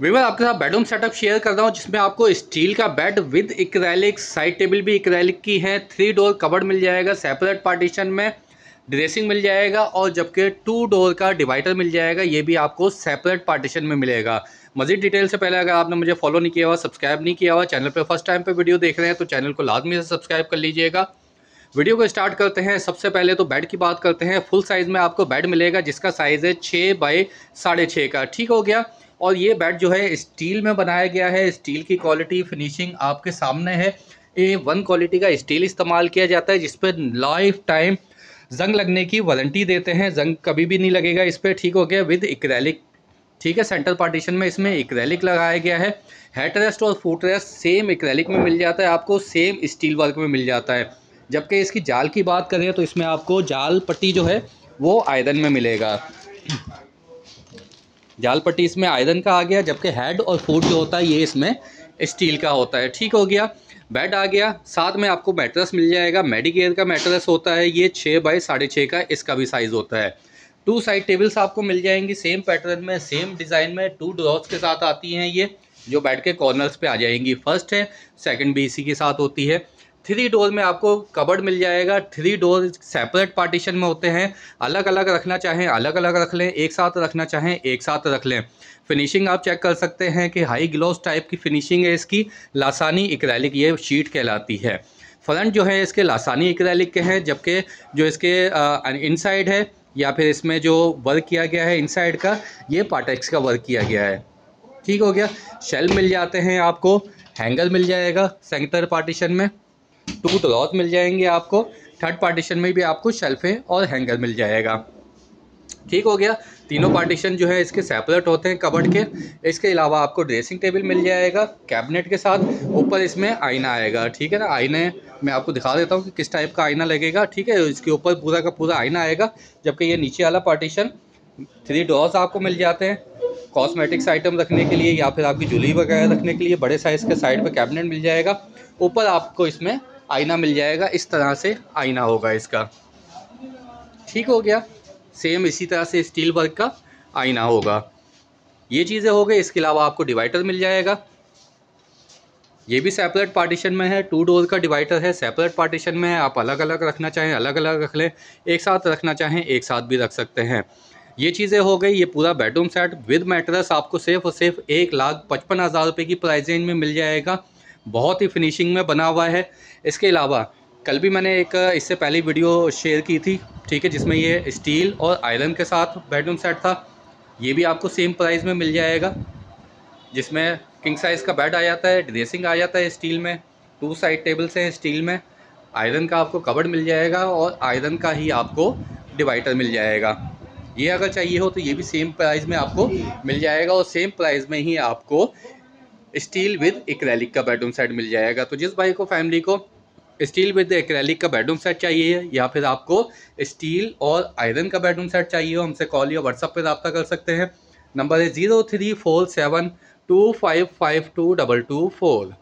Weaver आपके साथ bedroom setup share कर रहा हूँ जिसमें आपको स्टील का bed with acrylic, side table भी एक्रेलिक की है, 3 डोर कबर्ड मिल जाएगा, सेपरेट पार्टीशन में ड्रेसिंग मिल जाएगा और जबकि 2 डोर का डिवाइडर मिल जाएगा, ये भी आपको सेपरेट पार्टीशन में मिलेगा। मज़ीद डिटेल से पहले अगर आपने मुझे फॉलो नहीं किया हुआ, सब्सक्राइब नहीं किया हुआ, चैनल पर फर्स्ट टाइम पर वीडियो देख रहे हैं तो चैनल को लाजमी से सब्सक्राइब कर लीजिएगा। वीडियो को स्टार्ट करते हैं। सबसे पहले तो बेड की बात करते हैं। फुल साइज़ में आपको बेड मिलेगा जिसका साइज़ है 6 बाई 6.5 का, ठीक हो गया। और ये बेड जो है स्टील में बनाया गया है। स्टील की क्वालिटी फिनिशिंग आपके सामने है। A1 क्वालिटी का स्टील इस्तेमाल किया जाता है जिस पर लाइफ टाइम जंग लगने की वारंटी देते हैं। जंग कभी भी नहीं लगेगा इस पर, ठीक हो गया। विद एक्रेलिक, ठीक है। सेंटर पार्टीशन में इसमें एक्रेलिक लगाया गया है। हेड रेस्ट और फुट रेस्ट सेम एक्रेलिक में मिल जाता है आपको, सेम स्टील वर्क में मिल जाता है। जबकि इसकी जाल की बात करें तो इसमें आपको जाल पट्टी जो है वो आयरन में मिलेगा। जाल पट्टी इसमें आयरन का आ गया, जबकि हेड और फुट जो होता है ये इसमें स्टील का होता है, ठीक हो गया। बेड आ गया, साथ में आपको मैट्रेस मिल जाएगा। मेडिकेयर का मैट्रेस होता है ये 6 बाई 6.5 का, इसका भी साइज़ होता है। 2 साइड टेबल्स आपको मिल जाएंगी सेम पैटर्न में, सेम डिज़ाइन में, 2 ड्रॉर्स के साथ आती हैं ये, जो बेड के कॉर्नर्स पे आ जाएंगी। फर्स्ट है, सेकंड भी इसी के साथ होती है। 3 डोर में आपको कबर्ड मिल जाएगा। 3 डोर सेपरेट पार्टीशन में होते हैं। अलग अलग रखना चाहें अलग अलग रख लें, एक साथ रखना चाहें एक साथ रख लें। फिनिशिंग आप चेक कर सकते हैं कि हाई ग्लॉस टाइप की फिनिशिंग है इसकी। लासानी एक्रेलिक ये शीट कहलाती है। फ्रंट जो है इसके लासानी एक्रेलिक के हैं, जबकि जो इसके इनसाइड है या फिर इसमें जो वर्क किया गया है इनसाइड का, ये पार्टेक्स का वर्क किया गया है, ठीक हो गया। शेल्फ मिल जाते हैं आपको, हैंगर मिल जाएगा सेंटर पार्टीशन में, 2 ड्रॉर्स मिल जाएंगे आपको। थर्ड पार्टीशन में भी आपको शेल्फें और हैंगर मिल जाएगा, ठीक हो गया। तीनों पार्टीशन जो है इसके सेपरेट होते हैं कबर्ड के। इसके अलावा आपको ड्रेसिंग टेबल मिल जाएगा कैबिनेट के साथ। ऊपर इसमें आईना आएगा, ठीक है ना। आईने मैं आपको दिखा देता हूँ कि किस टाइप का आईना लगेगा, ठीक है। इसके ऊपर पूरा का पूरा आईना आएगा, जबकि ये नीचे वाला पार्टीशन 3 डोर्स आपको मिल जाते हैं। कॉस्मेटिक्स आइटम रखने के लिए या फिर आपकी ज्वेलरी वगैरह रखने के लिए बड़े साइज़ के साइड पे कैबिनेट मिल जाएगा। ऊपर आपको इसमें आईना मिल जाएगा, इस तरह से आईना होगा इसका, ठीक हो गया। सेम इसी तरह से स्टील वर्क का आईना होगा। ये चीज़ें हो गई। इसके अलावा आपको डिवाइडर मिल जाएगा, ये भी सेपरेट पार्टीशन में है। 2 डोर का डिवाइडर है, सेपरेट पार्टीशन में है। आप अलग अलग रखना चाहें अलग अलग रख लें, एक साथ रखना चाहें एक साथ भी रख सकते हैं। ये चीज़ें हो गई। ये पूरा बेडरूम सेट विद मैट्रेस आपको सिर्फ और सिर्फ 1,55,000 रुपये की प्राइस रेंज में मिल जाएगा। बहुत ही फिनिशिंग में बना हुआ है। इसके अलावा कल भी मैंने एक इससे पहले वीडियो शेयर की थी, ठीक है, जिसमें ये स्टील और आयरन के साथ बेडरूम सेट था। ये भी आपको सेम प्राइस में मिल जाएगा, जिसमें किंग साइज़ का बेड आ जाता है, ड्रेसिंग आ जाता है स्टील में, 2 साइड टेबल्स हैं स्टील में, आयरन का आपको कबर्ड मिल जाएगा और आयरन का ही आपको डिवाइडर मिल जाएगा। ये अगर चाहिए हो तो ये भी सेम प्राइस में आपको मिल जाएगा और सेम प्राइस में ही आपको स्टील विद एक्रेलिक का बेडरूम सेट मिल जाएगा। तो जिस भाई को फैमिली को स्टील विद एक्रेलिक का बेडरूम सेट चाहिए या फिर आपको स्टील और आयरन का बेडरूम सेट चाहिए हो, हमसे कॉल या व्हाट्सएप पर रब्ता कर सकते हैं। नंबर है 034725522224।